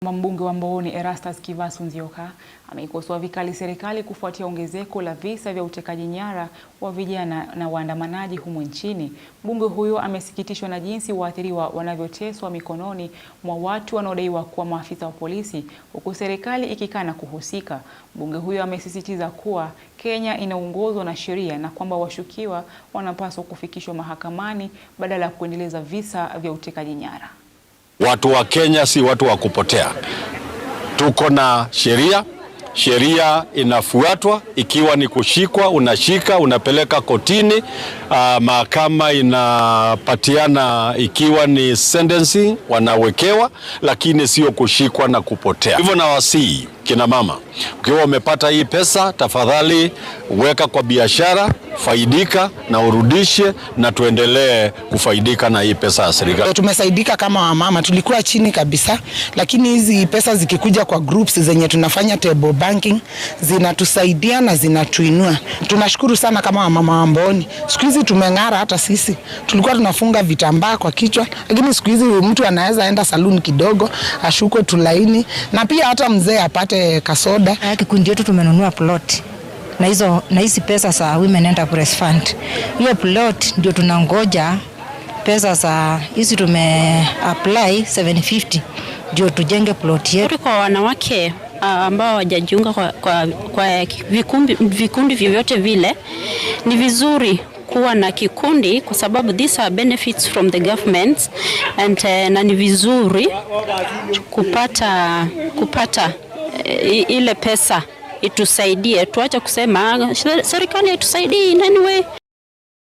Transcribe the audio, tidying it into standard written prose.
Mbunge wa Mbooni Erastus Kivasu Nzioka ameikosoa vikali serikali kufuatia ongezeko la visa vya utekaji nyara wa vijana na waandamanaji humu nchini. Mbunge huyo amesikitishwa na jinsi waathiriwa wanavyoteswa mikononi mwa watu wanaodaiwa kuwa maafisa wa polisi, huku serikali ikikana kuhusika. Mbunge huyo amesisitiza kuwa Kenya inaongozwa na sheria na kwamba washukiwa wanapaswa kufikishwa mahakamani badala ya kuendeleza visa vya utekaji nyara. Watu wa Kenya si watu wa kupotea. Tuko na sheria, sheria inafuatwa. Ikiwa ni kushikwa, unashika, unapeleka kotini, mahakama inapatiana. Ikiwa ni sentencing, wanawekewa, lakini sio kushikwa na kupotea. Hivyo na wasii kina mama, ukiwa umepata hii pesa, tafadhali weka kwa biashara, faidika na urudishe, na tuendelee kufaidika na hii pesa ya serikali. Tumesaidika kama wamama, tulikuwa chini kabisa, lakini hizi pesa zikikuja kwa groups zenye tunafanya table banking zinatusaidia na zinatuinua. Tunashukuru sana kama wamama wa Mbooni. Siku hizi tumeng'ara, hata sisi tulikuwa tunafunga vitambaa kwa kichwa, lakini siku hizi mtu anaweza enda saluni kidogo ashukwe tulaini, na pia hata mzee apate kasoda. Kikundi yetu tumenunua plot na hizi pesa za Women Enterprise Fund. Hiyo plot ndio tunangoja pesa za hizi, tume apply 750 ndio tujenge plot yetu. Kwa wanawake ambao hawajajiunga kwa vikundi vyovyote vile, ni vizuri kuwa na kikundi kwa sababu these are benefits from the government, and na ni vizuri kupata ile pesa itusaidie. Tuache kusema serikali haitusaidii in any way.